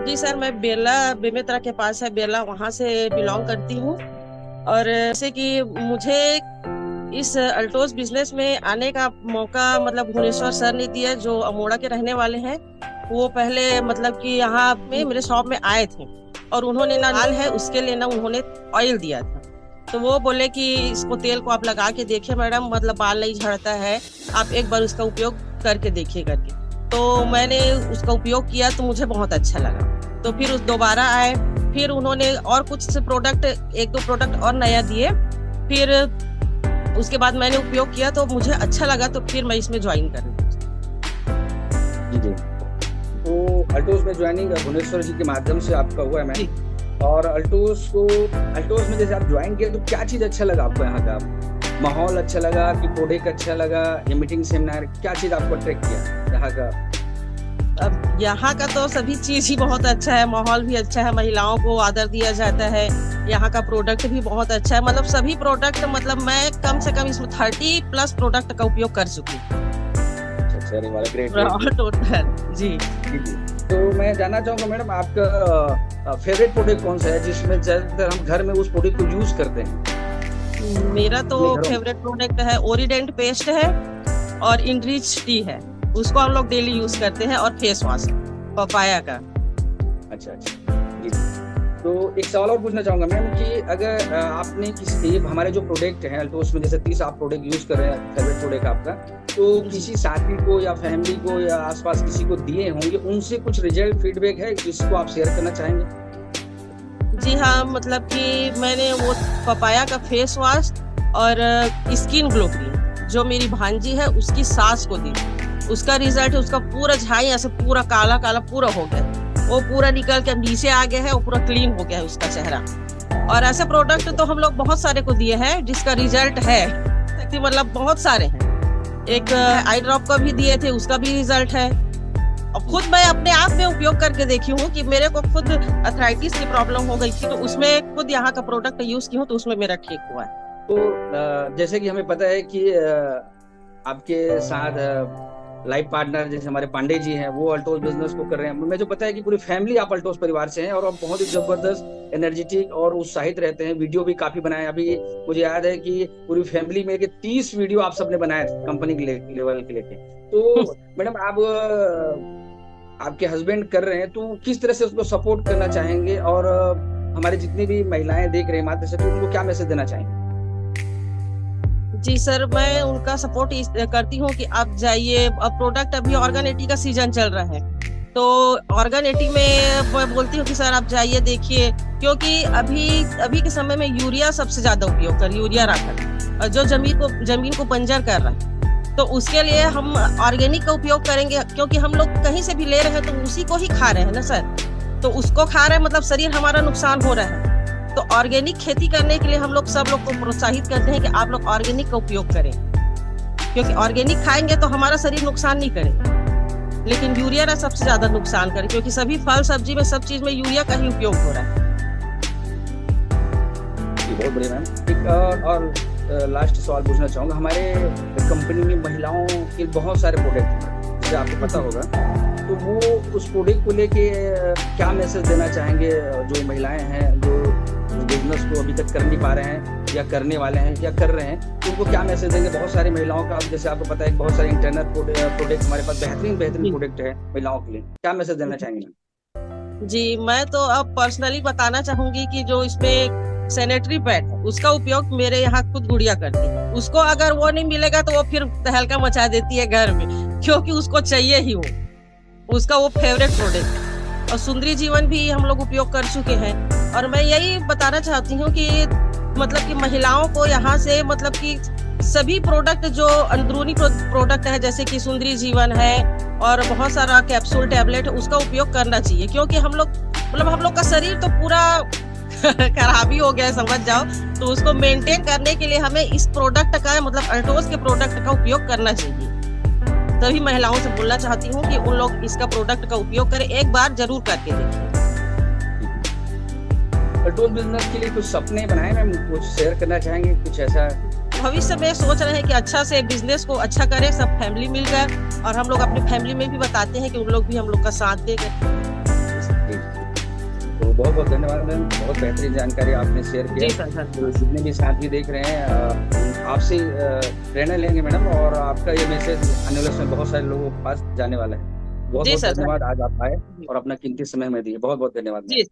जी sir, मैं बेला बेमेतरा के पास है बेला, वहाँ से बिलोंग करती हूँ। और जैसे कि मुझे इस अल्टोस बिजनेस में आने का मौका मतलब भुवनेश्वर सर ने दिया, जो अमोड़ा के रहने वाले हैं। वो पहले मतलब कि यहाँ में मेरे शॉप में आए थे और उन्होंने ना लाल है उसके लिए ना उन्होंने ऑयल दिया था। तो वो बोले कि इसको तेल को आप लगा के देखिए मैडम, मतलब बाल नहीं झड़ता है, आप एक बार उसका उपयोग करके देखिए करके। तो मैंने उसका उपयोग किया तो मुझे बहुत अच्छा लगा। तो फिर उस दोबारा आए, फिर उन्होंने और कुछ प्रोडक्ट, एक दो प्रोडक्ट और नया दिए। फिर उसके बाद मैंने उपयोग किया तो मुझे अच्छा लगा, तो फिर मैं इसमें ज्वाइन कर ली। जी जी। तो अल्टोस में ज्वाइनिंग भुवनेश्वर जी के माध्यम से आपका हुआ है मैम। और अल्टोस में जैसे आप ज्वाइन किए तो क्या चीज़ अच्छा लगा आपको? यहाँ का माहौल अच्छा लगा कि प्रोडक्ट अच्छा लगा या मीटिंग सेमिनार, क्या चीज़ आपको अट्रैक्ट किया यहाँ का? अब यहाँ का तो सभी चीज ही बहुत अच्छा है, माहौल भी अच्छा है, महिलाओं को आदर दिया जाता है। यहाँ का प्रोडक्ट भी बहुत अच्छा है, मतलब सभी प्रोडक्ट, मतलब मैं कम से कम इसमें 30+ प्रोडक्ट का उपयोग कर चुकी हूँ। टोटल जी। तो मैं जानना चाहूँगा मैडम, आपका फेवरेट प्रोडक्ट कौन सा है जिसमें ज्यादातर हम घर में उस प्रोडक्ट को यूज करते हैं? मेरा तो फेवरेट प्रोडक्ट है ओरिडेंट पेस्ट है और इनरिच टी है, उसको हम लोग डेली यूज करते हैं। और फेस वॉश पपाया का। अच्छा जी। तो एक सवाल और पूछना चाहूंगा मैम कि अगर आपने किसी हमारे जो प्रोडक्ट हैं अल्टोस में, जैसे 30 आप प्रोडक्ट यूज कर रहे हैं, फेवरेट प्रोडक्ट आपका, तो किसी साथी को या फैमिली को या आसपास किसी को दिए होंगे, उनसे कुछ रिजल्ट फीडबैक है जिसको आप शेयर करना चाहेंगे? जी हाँ, मतलब कि मैंने वो पपाया का फेस वॉश और स्किन ग्लो क्रीम जो मेरी भांजी है उसकी सास को दी, उसका रिजल्ट है, उसका पूरा झाई ऐसे पूरा काला काला पूरा हो गया, वो पूरा निकल के नीचे आ गया है, वो पूरा क्लीन हो गया है उसका चेहरा। और ऐसे प्रोडक्ट तो हम लोग बहुत सारे को दिए हैं जिसका रिजल्ट है, मतलब बहुत सारे हैं। एक आई ड्रॉप का भी दिए थे, उसका भी रिजल्ट है। और खुद मैं अपने आप में उपयोग करके देखी हूँ कि मेरे को खुद अर्थराइटिस की प्रॉब्लम हो गई थी, तो उसमें खुद यहाँ का प्रोडक्ट यूज की हूँ तो उसमें मेरा ठीक हुआ है। तो जैसे कि हमें पता है कि आपके साथ लाइफ पार्टनर जैसे हमारे पांडे जी हैं, वो अल्टोस बिजनेस को कर रहे हैं। मुझे जो पता है कि पूरी फैमिली आप अल्टोस परिवार से हैं और आप बहुत ही जबरदस्त, एनर्जेटिक और उत्साहित रहते हैं। वीडियो भी काफी बनाए, अभी मुझे याद है कि पूरी फैमिली में 30 वीडियो आप सबने बनाए कंपनी के लेवल के लेके। तो मैडम आप आपके हस्बैंड कर रहे हैं तो किस तरह से उसको सपोर्ट करना चाहेंगे, और हमारी जितनी भी महिलाएं देख रहे हैं मात्र से, तो उनको क्या मैसेज देना चाहेंगे? जी सर, मैं उनका सपोर्ट करती हूँ कि आप जाइए। अब प्रोडक्ट अभी ऑर्गेनिटी का सीजन चल रहा है, तो ऑर्गेनिटी में मैं बोलती हूँ कि सर आप जाइए देखिए, क्योंकि अभी के समय में यूरिया सबसे ज्यादा उपयोग कर, यूरिया राखर जो जमीन को बंजर कर रहा है। तो उसके लिए हम ऑर्गेनिक का उपयोग करेंगे, क्योंकि हम लोग कहीं से भी ले रहे हैं तो उसी को ही खा रहे हैं ना सर। तो उसको खा रहे हैं मतलब शरीर हमारा नुकसान हो रहा है। तो ऑर्गेनिक खेती करने के लिए हम लोग सब लोग को प्रोत्साहित करते हैं कि आप लोग ऑर्गेनिक का उपयोग करें, क्योंकि ऑर्गेनिक खाएंगे तो हमारा शरीर नुकसान नहीं करेगा, लेकिन यूरिया ना सबसे ज्यादा नुकसान करे, क्योंकि सभी फल सब्जी में सब चीज में यूरिया का ही उपयोग हो रहा है। बहुत बढ़िया मैम। और लास्ट सवाल पूछना चाहूँगा, हमारे कंपनी में महिलाओं के बहुत सारे प्रोडक्ट हैं जैसे आपको पता होगा, तो वो उस प्रोडक्ट को लेके क्या मैसेज देना चाहेंगे? जो महिलाएं हैं जो बिजनेस को अभी तक कर नहीं पा रहे हैं या करने वाले हैं या कर रहे हैं, तो उनको क्या मैसेज देंगे? बहुत सारी महिलाओं का, जैसे आपको पता है बहुत सारे इंटरनल प्रोडक्ट हमारे पास बेहतरीन प्रोडक्ट है महिलाओं के लिए, क्या मैसेज देना चाहेंगे? जी, मैं तो अब पर्सनली बताना चाहूंगी कि जो इसमें सैनिटरी पैड है उसका उपयोग मेरे यहाँ खुद गुड़िया करती है। उसको अगर वो नहीं मिलेगा तो वो फिर तहलका मचा देती है घर में, क्योंकि उसको चाहिए ही वो, उसका वो फेवरेट प्रोडक्ट है। और सुंदरी जीवन भी हम लोग उपयोग कर चुके हैं। और मैं यही बताना चाहती हूँ कि मतलब कि महिलाओं को यहाँ से मतलब कि सभी प्रोडक्ट जो अंदरूनी प्रोडक्ट है, जैसे कि सुंदरी जीवन है और बहुत सारा कैप्सूल टैबलेट है, उसका उपयोग करना चाहिए, क्योंकि हम लोग का शरीर तो पूरा खराबी हो गया है समझ जाओ। तो उसको मेंटेन करने के लिए हमें इस प्रोडक्ट का, मतलब अल्टोस के प्रोडक्ट का उपयोग करना चाहिए। तभी महिलाओं से बोलना चाहती हूँ कि उन लोग इसका प्रोडक्ट का उपयोग करें, एक बार जरूर करके देखें। अल्टोस बिजनेस के लिए कुछ सपने बनाए मैम, कुछ शेयर करना चाहेंगे? कुछ ऐसा भविष्य में सोच रहे हैं कि अच्छा से बिजनेस को अच्छा करें, सब फैमिली मिलकर, और हम लोग अपनी फैमिली में भी बताते हैं कि उन लोग भी हम लोग का साथ देंगे। तो बहुत बहुत धन्यवाद मैम, बहुत बेहतरीन जानकारी आपने शेयर जी किया। Sir, sir. तो जितने भी साथी देख रहे हैं आपसे प्रेरणा लेंगे मैडम, और आपका ये मैसेज आने वाले समय बहुत सारे लोगों के पास जाने वाला है। बहुत जी बहुत सर, धन्यवाद, आज आप आए जी। और अपना कीमती समय हमें दिए। बहुत बहुत धन्यवाद मैम। जी।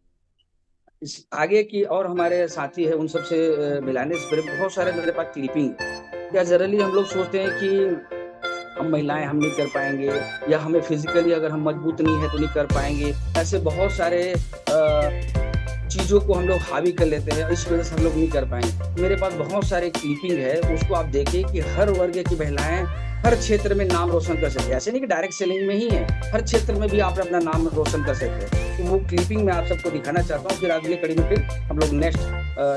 इस आगे की और हमारे साथी है उन सबसे मिलाने से पहले बहुत सारे मेरे पास क्लिपिंग, या जनरली हम लोग सोचते हैं कि हम महिलाएं हम नहीं कर पाएंगे, या हमें फिजिकली अगर हम मजबूत नहीं है तो नहीं कर पाएंगे। ऐसे बहुत सारे चीजों को हम लोग हावी कर लेते हैं, इस वजह से हम लोग नहीं कर पाएंगे। मेरे पास बहुत सारे क्लिपिंग है, उसको आप देखिए कि हर वर्ग की महिलाएं हर क्षेत्र में नाम रोशन कर सकते हैं। ऐसे नहीं कि डायरेक्ट सेलिंग में ही है, हर क्षेत्र में भी आप अपना नाम रोशन कर सकते हैं। तो वो क्लिपिंग मैं आप सबको दिखाना चाहता हूँ, फिर अगली कड़ी में फिर हम लोग नेक्स्ट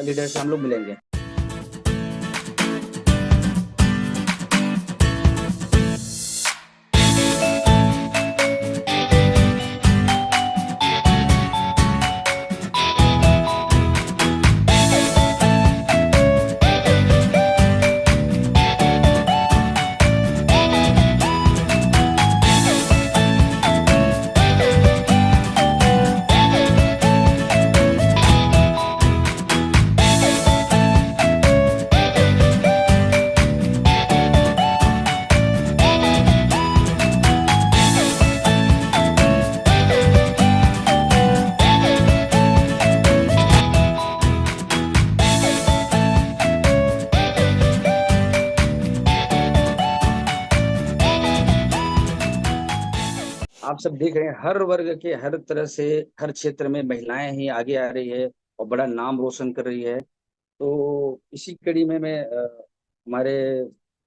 लीडर से हम लोग मिलेंगे। आप सब देख रहे हैं हर वर्ग के हर तरह से हर क्षेत्र में महिलाएं ही आगे आ रही है और बड़ा नाम रोशन कर रही है। तो इसी कड़ी में मैं हमारे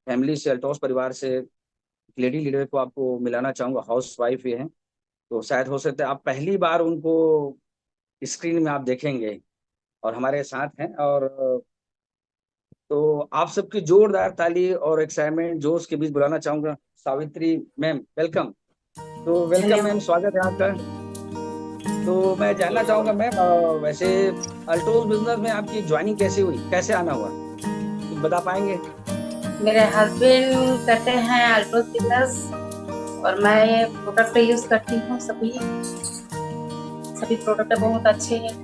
फैमिली से, अल्टोस परिवार से लेडी लीडर को आपको मिलाना चाहूंगा। हाउस वाइफ ये हैं, तो शायद हो सकता है आप पहली बार उनको स्क्रीन में आप देखेंगे और हमारे साथ हैं। और तो आप सबकी जोरदार ताली और एक्साइटमेंट जोश के बीच बुलाना चाहूंगा सावित्री मैम, वेलकम। तो वेलकम मैम, स्वागत है आपका। तो मैं जानना चाहूंगा मैम, वैसे अल्टोस बिजनेस में आपकी ज्वाइनिंग कैसे हुई, कैसे आना हुआ, कुछ बता पाएंगे? मेरे हस्बैंड करते हैं अल्टोस बिजनेस और मैं ये प्रोडक्ट यूज करती हूँ। सभी प्रोडक्ट बहुत अच्छे हैं।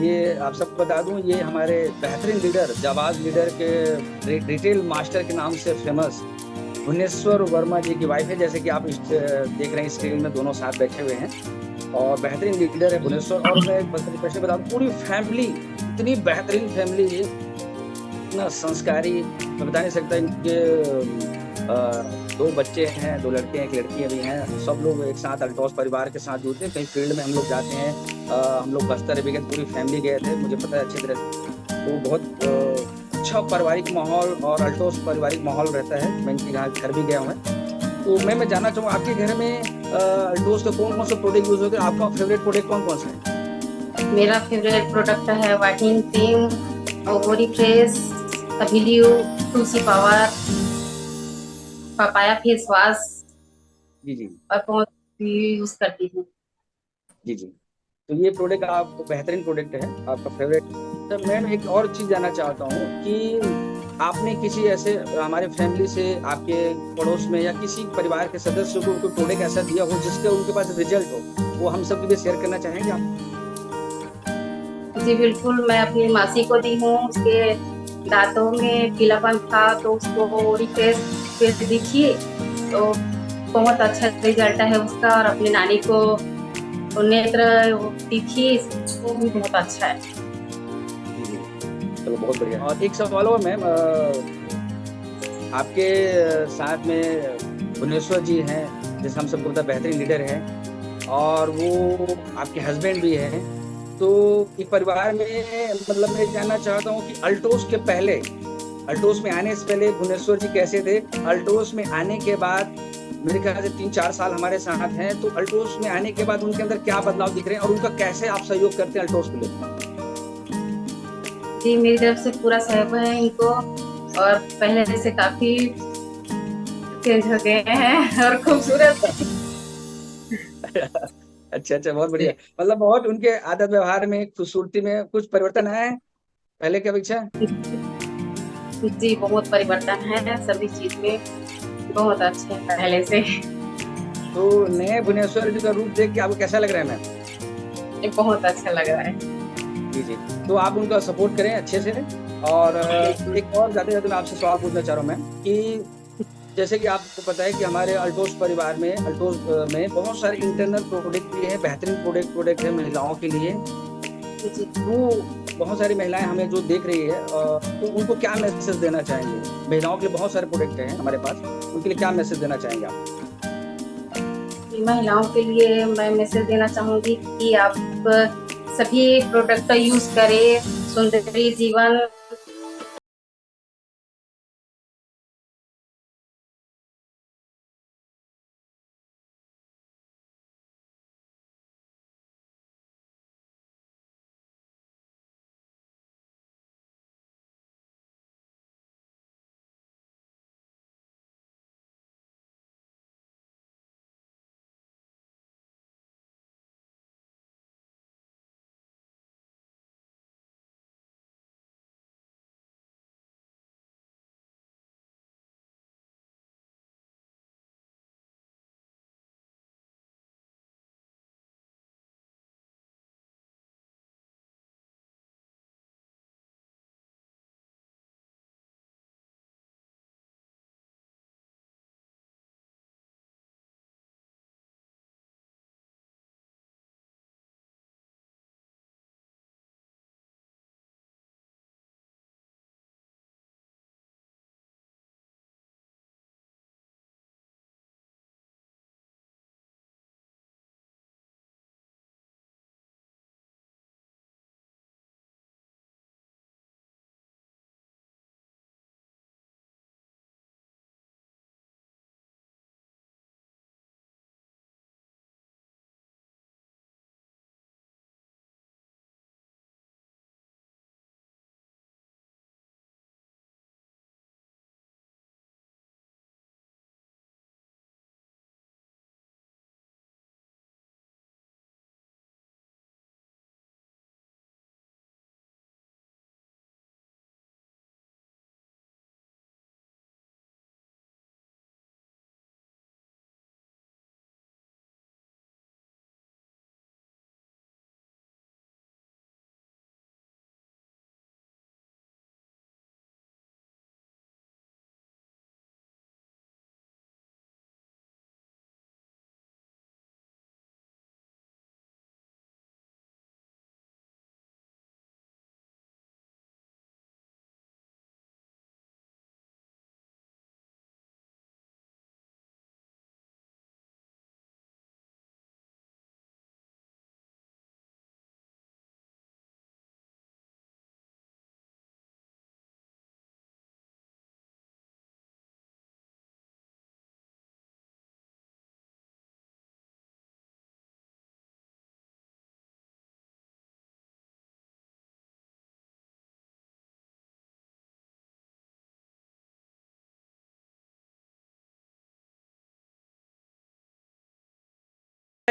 ये आप सबको बता दूं, ये हमारे बेहतरीन लीडर, जाबाज लीडर के रिटेल मास्टर के नाम से फेमस भुवनेश्वर वर्मा जी की वाइफ है। जैसे कि आप देख रहे हैं स्क्रीन में, दोनों साथ बैठे हुए हैं और बेहतरीन लीडर है भुवनेश्वर। और मैं कैसे बता दूं, पूरी फैमिली इतनी बेहतरीन फैमिली है, इतना संस्कारी, मैं बता नहीं सकता। इनके 2 बच्चे हैं, 2 लड़के हैं, 1 लड़की भी हैं। सब लोग एक साथ अल्टोस परिवार के साथ जुड़ते हैं। कहीं फील्ड में हम लोग जाते हैं, हम लोग बस्तर भी गए, पूरी फैमिली गए थे, मुझे पता है अच्छी तरह से। तो बहुत अच्छा पारिवारिक माहौल और अल्टोस पारिवारिक माहौल रहता है। मैं इनके घर भी गया हूँ। तो मैं जानना चाहूँगा आपके घर में अल्टोस के कौन कौन से प्रोडक्ट यूज होते हैं? आपका फेवरेट प्रोडक्ट कौन कौन सा है? मेरा फेवरेट प्रोडक्ट है व्हाइटनिंग क्रीम, ओवरी फ्रेश, अभिलियो, तुलसी पावर, पपाया फेस वॉश। जी और बहुत यूज करती हूँ। जी। तो ये प्रोडक्ट आपको बेहतरीन प्रोडक्ट है, आपका फेवरेट। तो मैं एक और चीज जानना चाहता हूँ कि आपने किसी ऐसे हमारे फैमिली से, आपके पड़ोस में या किसी परिवार के सदस्य को कोई प्रोडक्ट ऐसा दिया हो जिसका उनके पास रिजल्ट हो, वो हम सबके लिए शेयर करना चाहेंगे आप? जी बिल्कुल, मैं अपनी मासी को दी हूँ। उसके दांतों में पीलापन था तो उसको रिफ्रेश दिखिए, तो बहुत अच्छा रिजल्ट है उसका। और अपनी नानी को नेत्र दिखिए, वो भी बहुत अच्छा है। चलो बहुत बढ़िया। और एक सवाल हो मैम, आपके साथ में भुवनेश्वर जी हैं, जैसे हम सबको पता बेहतरीन लीडर हैं, और वो आपके हस्बैंड भी हैं। तो एक परिवार में, मतलब मैं जानना चाहता हूँ कि अल्टोस के पहले, अल्टोस में आने से पहले भुवनेश्वर जी कैसे थे? अल्टोस में आने के बाद मेरे ख्याल से 3-4 साल हमारे साथ हैं, तो अल्टोस में आने के बाद उनके अंदर क्या बदलाव दिख रहे हैं और उनका कैसे आप सहयोग करते हैं अल्टोस के लिए? जी, मेरी तरफ से पूरा सहयोग है इनको, और पहले से काफी चेंज हो गए हैं और खूबसूरत। अच्छा, बहुत बढ़िया। मतलब बहुत उनके आदत व्यवहार में, खूबसूरती में कुछ परिवर्तन आया है पहले की अपेक्षा? जी, बहुत परिवर्तन है सभी चीज में, बहुत अच्छे हैं पहले से। तो नए भुवनेश्वर जी का रूप देख के आपको कैसा लग रहा है मैम? ये बहुत अच्छा लग रहा है। जी जी। तो आप उनका सपोर्ट करें अच्छे से। और एक और जाते जाते मैं आपसे सवाल पूछना चाह रहा हूँ मैम कि जैसे कि आपको पता है कि हमारे अल्टोस परिवार में अल्टोस में बहुत सारे इंटरनल प्रोडक्ट भी हैं, बेहतरीन प्रोडक्ट है महिलाओं के लिए। जी। तो बहुत सारी महिलाएं हमें जो देख रही है तो उनको क्या मैसेज देना चाहेंगे? महिलाओं के लिए बहुत सारे प्रोडक्ट हैं हमारे पास, उनके लिए क्या मैसेज देना चाहेंगे आप? महिलाओं के लिए मैं मैसेज देना चाहूंगी कि आप सभी प्रोडक्ट का यूज करें, सुंदरी जीवन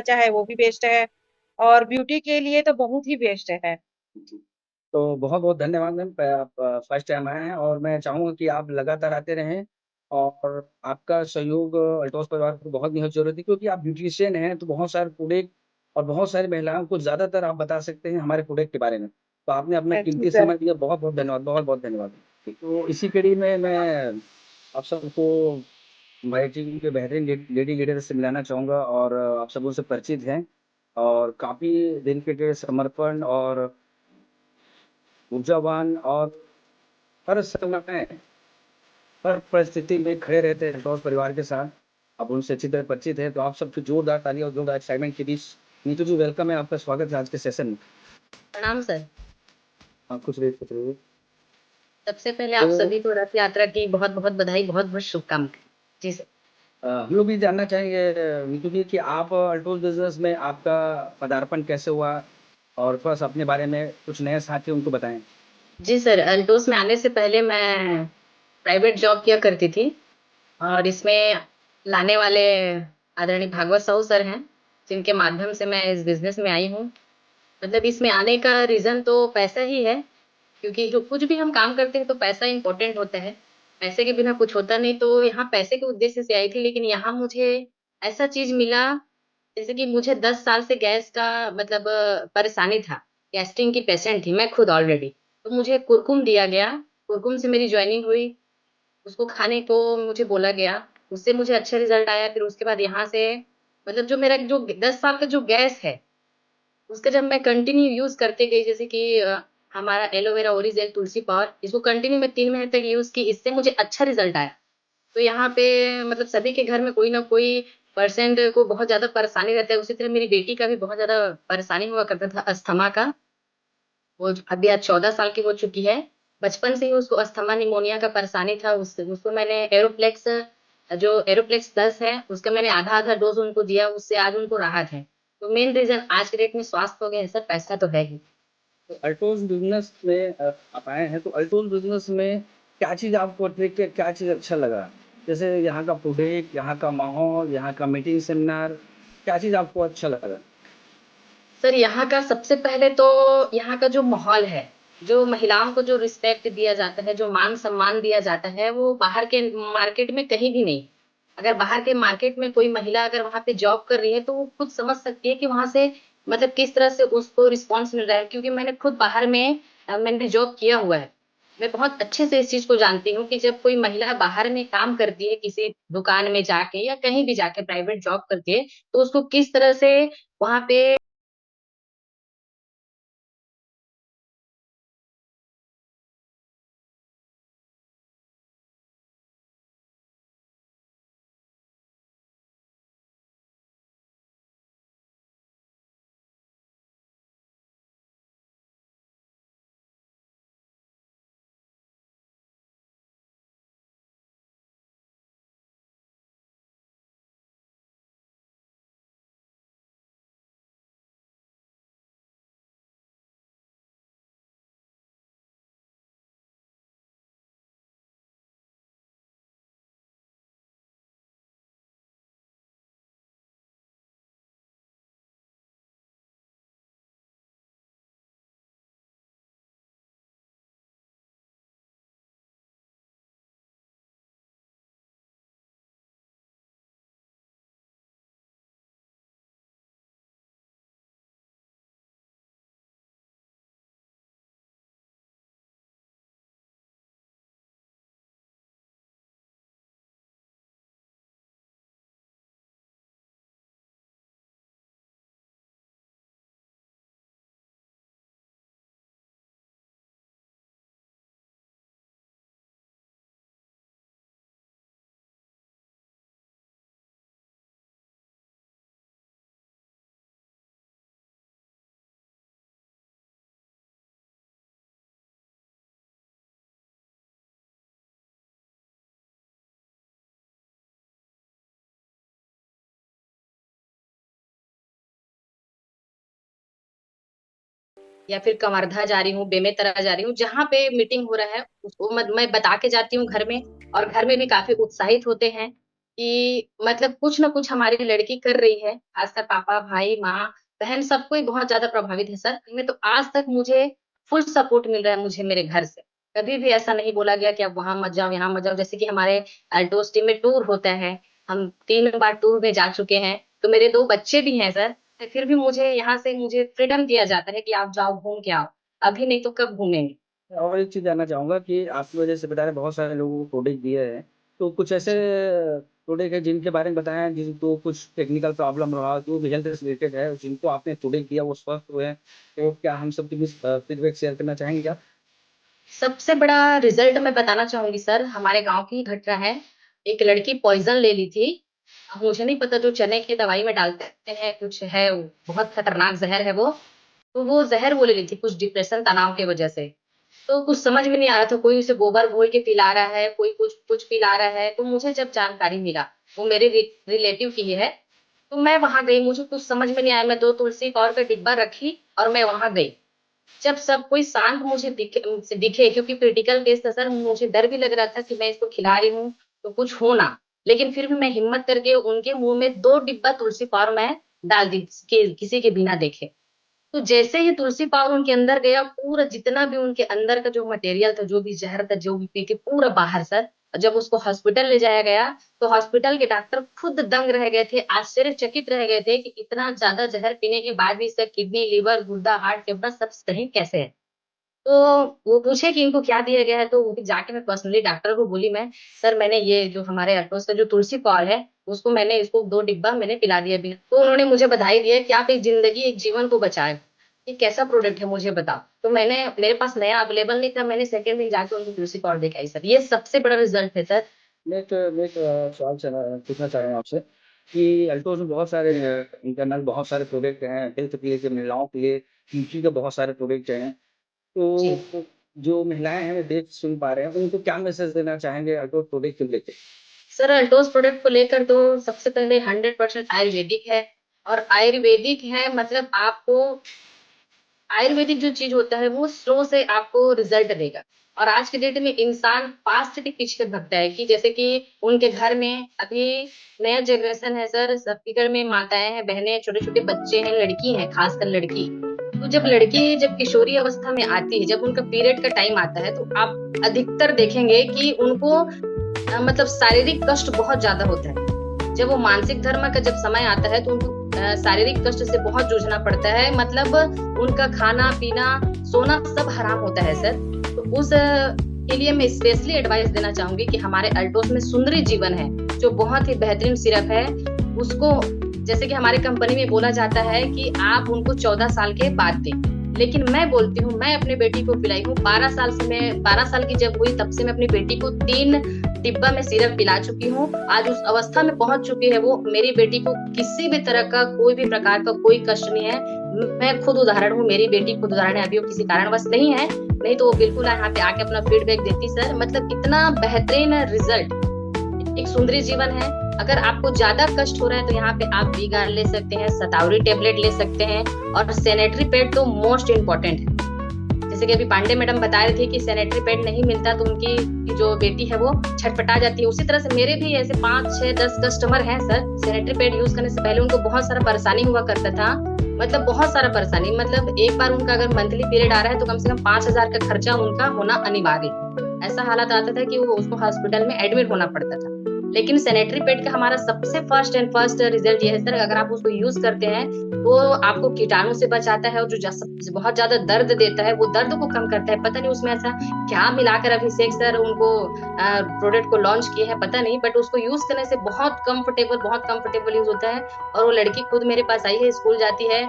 चाहे वो भी बेस्ट है और ब्यूटी के लिए तो बहुत ही बेस्ट है। तो बहुत बहुत धन्यवाद मैम, आप फर्स्ट टाइम आए हैं और मैं चाहूँगा कि आप लगातार आते रहें। और आपका सहयोग अल्टोस परिवार को बहुत निहत जरूरत है, क्योंकि आप ब्यूटिशियन हैं तो बहुत सारे प्रोडक्ट और बहुत सारी महिलाओं को ज़्यादातर आप बता सकते हैं हमारे प्रोडक्ट के बारे में। तो आपने अपना जी कीमती सर। समय दिया, बहुत बहुत धन्यवाद, बहुत बहुत धन्यवाद। तो इसी कड़ी में मैं आप सबको हमारे टीम के बेहतरीन लेडी लीडर से मिलाना चाहूँगा और आप सब उनसे परिचित हैं और काफ़ी डेडिकेटेड, समर्पण और ऊर्जावान और हर समय हर परिस्थिति में खड़े रहते हैं अल्टोस परिवार के साथ। आप उनसे अच्छी तरह परिचित हैं, तो आप सबकी जोरदार ताली और जोरदार एक्साइटमेंट के बीच नीतू जी वेलकम है, आपका स्वागत है आज के सेशन में। प्रणाम सर। हाँ, कुछ रहिए, कुछ रहिए। सबसे पहले आप तो सभी को रथ यात्रा की बहुत बहुत बधाई, बहुत बहुत शुभकामनाएं। जी सर। हम लोग भी जानना चाहेंगे नीतू जी कि आप अल्टोस बिजनेस में आपका पदार्पण कैसे हुआ, और थोड़ा सा अपने बारे में कुछ नए साथी उनको बताएं। जी सर, अल्टोस में आने से पहले मैं प्राइवेट जॉब किया करती थी और इसमें लाने वाले आदरणीय भागवत साहू सर हैं, जिनके माध्यम से मैं इस बिजनेस में आई हूँ। मतलब इसमें आने का रीजन तो पैसा ही है, क्योंकि जो कुछ भी हम काम करते हैं तो पैसा इंपॉर्टेंट होता है। पैसे के बिना कुछ होता नहीं, तो यहाँ पैसे के उद्देश्य से आई थी, लेकिन यहाँ मुझे ऐसा चीज मिला जैसे कि मुझे 10 साल से गैस का मतलब परेशानी था। गैस्ट्रिक की पेशेंट थी मैं खुद ऑलरेडी। तो मुझे कुरकुम दिया गया, कुरकुम से मेरी जॉइनिंग हुई, उसको खाने को मुझे बोला गया, उससे मुझे अच्छा रिज़ल्ट आया। फिर उसके बाद यहाँ से मतलब जो मेरा जो 10 साल का जो गैस है, उसका जब मैं कंटिन्यू यूज़ करते गई, जैसे कि हमारा एलोवेरा ओरिजिन तुलसी पावर, इसको कंटिन्यू मैं 3 महीने तक यूज़ की, इससे मुझे अच्छा रिज़ल्ट आया। तो यहाँ पे मतलब सभी के घर में कोई ना कोई पर्सेंट को बहुत ज़्यादा परेशानी रहता है। उसी तरह मेरी बेटी का भी बहुत ज़्यादा परेशानी हुआ करता था अस्थमा का। वो अभी आज 14 साल की हो चुकी है। बचपन से ही उसको अस्थमा, निमोनिया का परेशानी था। उसको मैंने एरोप्लेक्स, जो एरोप्लेक्स 10 है, उसका मैंने आधा-आधा डोज़ उनको दिया, उससे आज उनको राहत है। तो मेन रीज़न आज के डेट में स्वास्थ्य हो गया है सर, पैसा तो है ही। तो अल्टोज बिजनेस में आप आए हैं, तो अल्टोज बिजनेस में क्या चीज़ आपको अट्रैक्ट किया, क्या चीज़ अच्छा लगा? जैसे यहाँ का प्रोडक्ट, यहाँ का माहौल, यहाँ का मीटिंग सेमिनार, क्या चीज़ आपको अच्छा लगा? सर यहाँ का सबसे पहले तो यहाँ का जो माहौल है, जो महिलाओं को जो रिस्पेक्ट दिया जाता है, जो मान-सम्मान दिया जाता है, वो बाहर के मार्केट में कहीं भी नहीं। अगर बाहर के मार्केट में कोई महिला अगर वहाँ पे जॉब कर रही है, तो वो खुद समझ सकती है कि वहाँ से मतलब किस तरह से उसको रिस्पॉन्स मिल रहा है। क्योंकि मैंने खुद बाहर में मैंने जॉब किया हुआ है। मैं बहुत अच्छे से इस चीज़ को जानती हूँ कि जब कोई महिला बाहर में काम करती है, किसी दुकान में जाके या कहीं भी जाके प्राइवेट जॉब करती है, तो उसको किस तरह से वहाँ पे या फिर कवर्धा जा रही हूँ, बेमेतरा जा रही हूँ, जहाँ पे मीटिंग हो रहा है उसको मैं बता के जाती हूँ घर में। और घर में भी काफ़ी उत्साहित होते हैं कि मतलब कुछ ना कुछ हमारी लड़की कर रही है। खासकर पापा, भाई, माँ, बहन सबको ही बहुत ज़्यादा प्रभावित है सर। मैं तो आज तक मुझे फुल सपोर्ट मिल रहा है मुझे मेरे घर से। कभी भी ऐसा नहीं बोला गया कि आप वहाँ मत जाओ, यहाँ मत जाओ। जैसे कि हमारे अल्टोस टीम में टूर होता है, हम 3 बार टूर में जा चुके हैं। तो मेरे 2 बच्चे भी हैं सर। फिर भी मुझे यहाँ से मुझे फ्रीडम दिया जाता है कि आप जाओ घूम के आओ। अभी नहीं तो कब घूमेंगे? और एक चीज़ जानना चाहूँगा कि आपकी वजह से बता रहे बहुत सारे लोगों को प्रोडक्ट दिए हैं, तो कुछ ऐसे जी। प्रोडक्ट है जिनके बारे में बताएँ जिनको कुछ टेक्निकल प्रॉब्लम रहा, जो भी हेल्थ से रिलेटेड है, जिनको आपने प्रोडक्ट दिया वो स्वस्थ हुए हैं, तो क्या हम सबके बीच फीडबैक शेयर करना चाहेंगे क्या? सबसे बड़ा रिज़ल्ट मैं बताना चाहूँगी सर, हमारे गाँव की ही घटना है। एक लड़की पॉइज़न ले ली थी। अब मुझे नहीं पता जो चने की दवाई में डालते हैं, कुछ है, बहुत खतरनाक ज़हर है वो। तो वो ज़हर वो ले ली थी कुछ डिप्रेशन, तनाव की वज़ह से। तो कुछ समझ में नहीं आ रहा था, कोई उसे गोबर घोल के पिला रहा है, कोई कुछ कुछ पिला रहा है। तो मुझे जब जानकारी मिला, वो मेरे रिलेटिव की ही है, तो मैं वहाँ गई, मुझे कुछ समझ में नहीं आया। मैं 2 तुलसी कौर का डिब्बा रखी और मैं वहाँ गई। जब सब कोई शांत मुझे दिखे, क्योंकि क्रिटिकल केस था सर, मुझे डर भी लग रहा था कि मैं इसको खिला रही हूँ, तो कुछ हो ना। लेकिन फिर भी मैं हिम्मत करके उनके मुँह में 2 डिब्बा तुलसी पावर मैं डाल दी, किसी के बिना देखे। तो जैसे ही तुलसी पाउडर उनके अंदर गया, पूरा जितना भी उनके अंदर का जो मटेरियल था, जो भी ज़हर था, जो भी पी के पूरा बाहर सर। जब उसको हॉस्पिटल ले जाया गया तो हॉस्पिटल के डॉक्टर खुद दंग रह गए थे, आश्चर्यचकित रह गए थे कि इतना ज्यादा जहर पीने के बाद भी इसका किडनी, लीवर, गुर्दा, हार्ट, फेफड़ा सब सही कैसे है। तो वो पूछे कि इनको क्या दिया गया है, तो वो भी जाके मैं पर्सनली डॉक्टर को बोली, मैं सर मैंने ये जो हमारे अल्टोस का जो तुलसी कौर है उसको मैंने इसको 2 डिब्बा मैंने पिला दिया भी। तो उन्होंने मुझे बधाई दी है कि आप एक जिंदगी, एक जीवन को बचाए। ये कैसा प्रोडक्ट है मुझे बताओ। तो मैंने, मेरे पास नया अवेलेबल नहीं था, मैंने सेकंड में जाके उनको तुलसी कौर दिखाई सर। ये सबसे बड़ा रिजल्ट है सर। मैं एक सवाल पूछना चाह रहा हूँ आपसे कि अल्टोज में बहुत सारे इंटरनल बहुत सारे प्रोडक्ट हैं, हेल्थ के लिए, महिलाओं के लिए ब्यूटी के बहुत सारे प्रोडक्ट हैं। जी तो जो महिलाएं हैं वो देख सुन पा रहे हैं, उनको क्या मैसेज देना चाहेंगे अल्टोज प्रोडक्ट को लेकर? सर, अल्टोज प्रोडक्ट को लेकर तो सबसे पहले 100% आयुर्वेदिक है। और आयुर्वेदिक है मतलब आपको, आयुर्वेदिक जो चीज होता है वो स्लो से आपको रिजल्ट देगा। और आज के डेट में इंसान फास्ट के पीछे भगता है कि जैसे कि उनके घर में अभी नया जनरेशन है सर, सबके घर में माताएं हैं, बहनें हैं, छोटे छोटे बच्चे हैं, लड़की हैं, खासकर लड़की। तो जब लड़की जब किशोरी अवस्था में आती है, जब उनका पीरियड का टाइम आता है, तो आप अधिकतर देखेंगे कि उनको मतलब शारीरिक कष्ट बहुत ज्यादा होता है। जब वो मानसिक धर्म का जब समय आता है तो उनको शारीरिक कष्ट से बहुत जूझना पड़ता है। मतलब उनका खाना पीना सोना सब हराम होता है सर। तो उस के लिए मैं स्पेशली एडवाइस देना चाहूंगी कि हमारे अल्टोस में सुंदरी जीवन है जो बहुत ही बेहतरीन सिरप है। उसको जैसे कि हमारी कंपनी में बोला जाता है कि आप उनको 14 साल के बाद दें, लेकिन मैं बोलती हूँ, मैं अपने बेटी को पिलाई हूँ 12 साल से। मैं 12 साल की जब हुई तब से मैं अपनी बेटी को 3 डिब्बा में सिरप पिला चुकी हूँ। आज उस अवस्था में पहुंच चुकी है वो। मेरी बेटी को किसी भी तरह का कोई भी प्रकार का कोई कष्ट नहीं है। मैं खुद उदाहरण हूँ, मेरी बेटी खुद उदाहरण है। अभी वो किसी कारणवश नहीं है, नहीं तो वो बिल्कुल यहाँ पे आके अपना फीडबैक देती सर। मतलब इतना बेहतरीन रिजल्ट। एक सुंदरी जीवन है। अगर आपको ज्यादा कष्ट हो रहा है तो यहाँ पे आप वीगार्ड ले सकते हैं, शतावरी टेबलेट ले सकते हैं, और सैनिटरी पैड तो मोस्ट इम्पोर्टेंट है। जैसे कि अभी पांडे मैडम बता रही थी कि सैनिटरी पैड नहीं मिलता तो उनकी जो बेटी है वो छटपटा जाती है। उसी तरह से मेरे भी ऐसे 5, 6, 10 कस्टमर हैं सर। सैनिटरी पैड यूज करने से पहले उनको बहुत सारा परेशानी हुआ करता था, मतलब बहुत सारा परेशानी। मतलब एक बार उनका अगर मंथली पीरियड आ रहा है तो कम से कम 5,000 का खर्चा उनका होना अनिवार्य। ऐसा हालत आता था कि वो उसको हॉस्पिटल में एडमिट होना पड़ता था। लेकिन सैनिटरी पैड का हमारा सबसे फर्स्ट रिजल्ट ये है सर, अगर आप उसको यूज करते हैं तो आपको कीटाणु से बचाता है, और जो बहुत ज्यादा दर्द देता है वो दर्द को कम करता है। पता नहीं उसमें ऐसा क्या मिलाकर अभिषेक सर उनको प्रोडक्ट को लॉन्च किए हैं, पता नहीं, बट उसको यूज करने से बहुत कंफर्टेबल यूज होता है। और वो लड़की खुद मेरे पास आई है, स्कूल जाती है,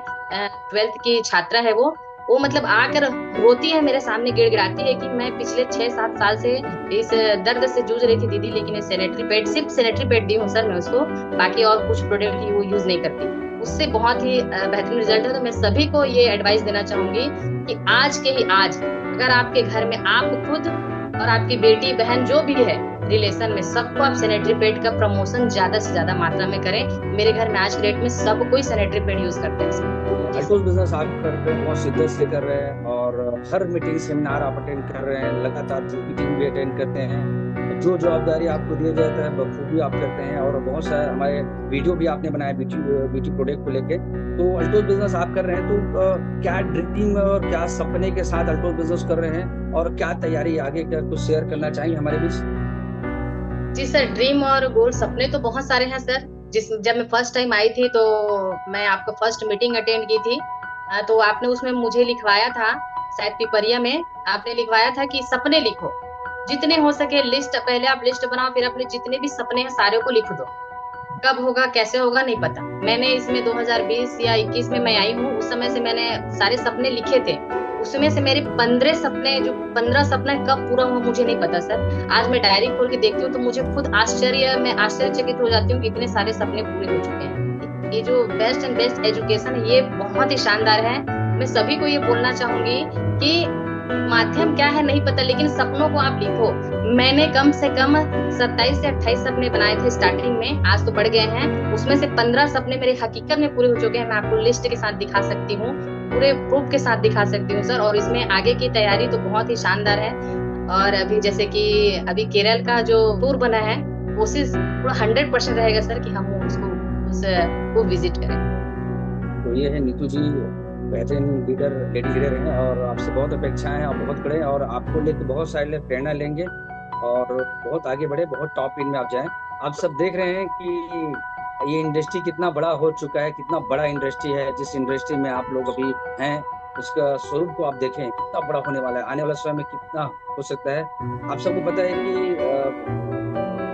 12th की छात्रा है वो मतलब आकर रोती है मेरे सामने, गिड़गिड़ाती है कि मैं पिछले 6-7 साल से इस दर्द से जूझ रही थी दीदी, लेकिन ये सैनिटरी पैड, सिर्फ सैनिटरी पैड दी हूँ सर मैं उसको, बाकी और कुछ प्रोडक्ट ही वो यूज नहीं करती। उससे बहुत ही बेहतरीन रिजल्ट है। तो मैं सभी को ये एडवाइस देना चाहूंगी कि आज के ही आज अगर आपके घर में आप खुद और आपकी बेटी बहन जो भी है रिलेशन में, सबको आप सैनिटरी पैड का प्रमोशन ज्यादा से ज्यादा मात्रा में करें। मेरे घर में आज के डेट में सब कोई सैनिटरी पैड यूज करते हैं। अल्टोज बिजनेस आप कर रहे हैं, बहुत शिद्दत से कर रहे हैं, और हर मीटिंग सेमिनार आप अटेंड कर रहे हैं, लगातार जो मीटिंग भी अटेंड करते हैं, जो जवाबदारी आपको दिया जाता है बखूबी आप करते हैं, और बहुत सारे हमारे वीडियो भी आपने बनाए ब्यूटी प्रोडक्ट को लेके। तो अल्टोज बिजनेस आप कर रहे हैं, तो क्या ड्रीम और क्या सपने के साथ अल्टोज बिजनेस कर रहे हैं, और क्या तैयारी आगे क्या कुछ शेयर करना चाहिए हमारे बीच? जी सर, ड्रीम और गोल सपने तो बहुत सारे हैं सर। जब मैं फर्स्ट टाइम आई थी तो मैं आपका फर्स्ट मीटिंग अटेंड की थी, तो आपने उसमें मुझे लिखवाया था, शायद पिपरिया में आपने लिखवाया था कि सपने लिखो, जितने हो सके लिस्ट, पहले आप लिस्ट बनाओ, फिर अपने जितने भी सपने हैं सारे को लिख दो। कब होगा कैसे होगा नहीं पता। मैंने इसमें 2020 या 21 में मैं आई हूँ, उस समय से मैंने सारे सपने लिखे थे। उसमें से मेरे 15 सपने, जो 15 सपने कब पूरा हुआ मुझे नहीं पता सर। आज मैं डायरी खोल के देखती हूँ तो मुझे खुद मैं आश्चर्यचकित हो जाती हूँ कि इतने सारे सपने पूरे हो चुके हैं। ये जो बेस्ट एंड बेस्ट एजुकेशन है ये बहुत ही शानदार है। मैं सभी को ये बोलना चाहूंगी कि माध्यम क्या है नहीं पता, लेकिन सपनों को आप लिखो। मैंने कम से कम 27 से 28 सपने बनाए थे स्टार्टिंग में, आज तो बढ़ गए हैं। उसमें से 15 सपने मेरे हकीकत में पूरे हो चुके हैं। मैं आपको लिस्ट के साथ दिखा सकती हूँ, पूरे प्रूफ के साथ दिखा सकती हूँ सर। और इसमें आगे की तैयारी तो बहुत ही शानदार है। और अभी जैसे कि अभी केरल का जो टूर बना है, कोशिश पूरा 100% रहेगा सर कि हम उसको विजिट करें। तो ये है नीतू जी, बेहतरीन लेडी लीडर हैं, और आपसे बहुत अपेक्षाएं हैं, आप बहुत बड़े हैं, और आपको लेकर बहुत सारे लोग प्रेरणा लेंगे। और बहुत आगे बढ़े, बहुत टॉप इन में आप जाएं। आप सब देख रहे हैं कि ये इंडस्ट्री कितना बड़ा हो चुका है, कितना बड़ा इंडस्ट्री है। जिस इंडस्ट्री में आप लोग अभी हैं उसका स्वरूप को आप देखें, कितना बड़ा होने वाला है, आने वाला समय में कितना हो सकता है। आप सबको पता है कि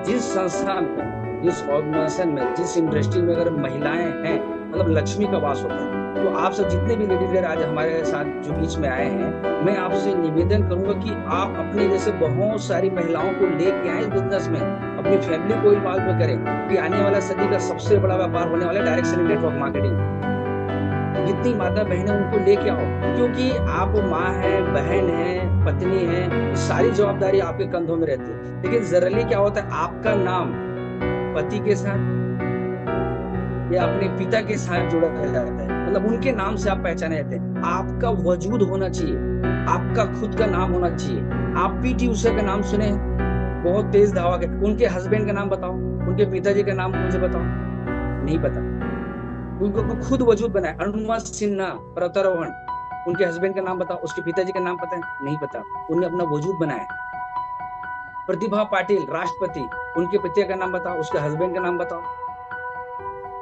जिस संस्थान में, जिस ऑर्गेनाइजेशन में, जिस इंडस्ट्री में अगर महिलाएं हैं, मतलब लक्ष्मी का वास होता है। तो आप सब जितने भी लेडी लीडर आज हमारे साथ जो बीच में आए हैं, मैं आपसे निवेदन करूंगा कि आप अपने जैसे बहुत सारी महिलाओं को लेके आए इस बिजनेस में, अपनी फैमिली को इन्वॉल्व करें कि आने वाला सदी का सबसे बड़ा व्यापार होने वाला है डायरेक्ट सेलिंग नेटवर्क मार्केटिंग। जितनी माता बहनें उनको लेके आओ, क्योंकि आप माँ है, बहन है, पत्नी है, सारी जवाबदारी आपके कंधों में रहती है। लेकिन जनरली क्या होता है, आपका नाम पति के साथ या अपने पिता के साथ जुड़ा जाता है, मतलब उनके नाम से आप पहचाने जाते हैं। आपका वजूद होना चाहिए, आपका खुद का नाम होना चाहिए। आप पीटी उषा का नाम सुने, बहुत तेज धावक है, उनके हस्बैंड का नाम बताओ, उनके पिताजी का नाम मुझे बताओ, नहीं पता। उनको खुद वजूद बनाए। अनुमा सिन्हा पर्वतारोहण, उनके हस्बैंड का नाम बताओ, उसके पिताजी का नाम पता है, नहीं पता। उन्हें अपना वजूद बनाया। प्रतिभा पाटिल राष्ट्रपति, उनके पिता का नाम बताओ, उसके हस्बैंड का नाम बताओ,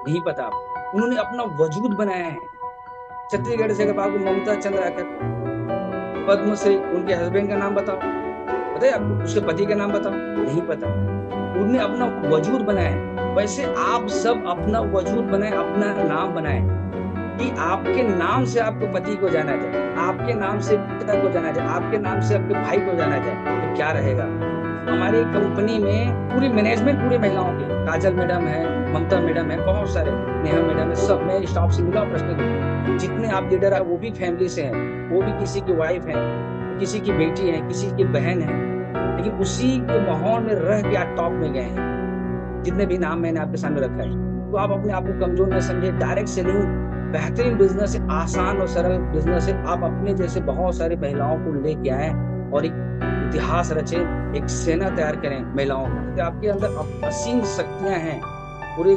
नहीं पता। उन्होंने अपना वजूद बनाया है। छत्तीसगढ़ से अगर आपको ममता चंद्राकर पद्मश्री, उनके हस्बैंड का नाम बताओ, पता है आपको, उसके पति का नाम बताओ, नहीं पता। उन्होंने अपना वजूद बनाया है। वैसे आप सब अपना वजूद बनाए, अपना नाम बनाए कि आपके नाम से आपको पति को जाना जाए, आपके नाम से पिता को जाना जाए, आपके नाम से आपके भाई को जाना जाए, तो क्या रहेगा। हमारी कंपनी में पूरी मैनेजमेंट पूरी महिलाओं की, काजल मैडम है, ममता मैडम है, बहुत सारे, नेहा मैडम है, सब मैं स्टाफ से मिला पर्सनली। जितने आप लीडर है वो भी फैमिली से हैं, वो भी किसी की वाइफ है, किसी की बेटी है, किसी की बहन है, लेकिन उसी के माहौल में रह के आप टॉप में गए हैं। जितने भी नाम मैंने आपके सामने रखा है, तो आप अपने आप को कमजोर न समझे। डायरेक्ट सेलिंग बेहतरीन बिजनेस है, आसान और सरल बिजनेस है। आप अपने जैसे बहुत सारी महिलाओं को लेके आए और एक इतिहास रचे, एक सेना तैयार करें महिलाओं का। आपके अंदर असीम शक्तियां हैं, पूरे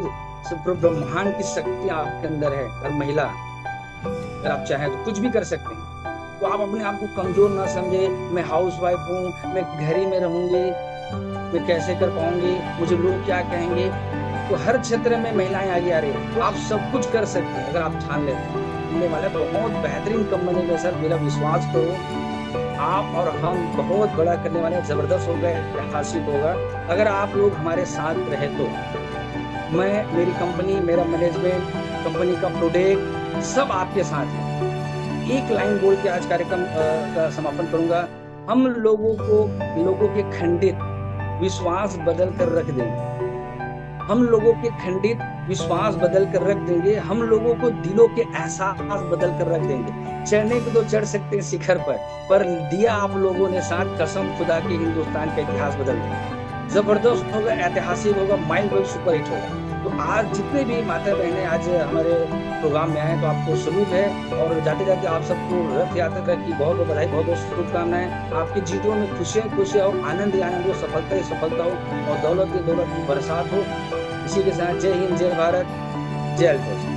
ब्रह्मांड की शक्तियां आपके अंदर है। हर महिला अगर आप चाहें तो कुछ भी कर सकते हैं। तो आप अपने आप को कमजोर ना समझे। मैं हाउस वाइफ हूँ, मैं घर ही में रहूंगी, मैं कैसे कर पाऊंगी, मुझे लोग क्या कहेंगे। तो हर क्षेत्र में महिलाएं आगे आ रही है, तो आप सब कुछ कर सकते हैं अगर आप ठान लेते हैं। मिलने वाला बहुत बेहतरीन कंपनी में सर, मेरा विश्वास करो, आप और हम बहुत बड़ा करने वाले, जबरदस्त होगा, ऐतिहासिक होगा अगर आप लोग हमारे साथ रहे तो। मैं, मेरी कंपनी, मेरा मैनेजमेंट, कंपनी का प्रोडक्ट सब आपके साथ है। एक लाइन बोल के आज कार्यक्रम का समापन करूंगा। हम लोगों के खंडित विश्वास बदल कर रख देंगे। हम लोगों के खंडित विश्वास बदल कर रख देंगे। हम लोगों को दिलों के एहसास बदल कर रख देंगे। चढ़ने को तो चढ़ सकते हैं शिखर पर दिया आप लोगों ने साथ, कसम खुदा के हिंदुस्तान का इतिहास बदल देंगे। जबरदस्त होगा, ऐतिहासिक होगा, माइंड ब्लोइंग सुपर हिट होगा। तो आज जितने भी माता बहनें आज हमारे प्रोग्राम में आए, तो आपको सलूट है। और जाते जाते आप सबको रथ यात्रा की बहुत बहुत बधाई, बहुत बहुत शुभकामनाएं। आपके जीवन में खुशियां और आनंद ही आनंद हो, सफलता ही सफलता हो और दौलत की बरसात हो। इसी के साथ जय हिंद, जय भारत, जय अल्टोस।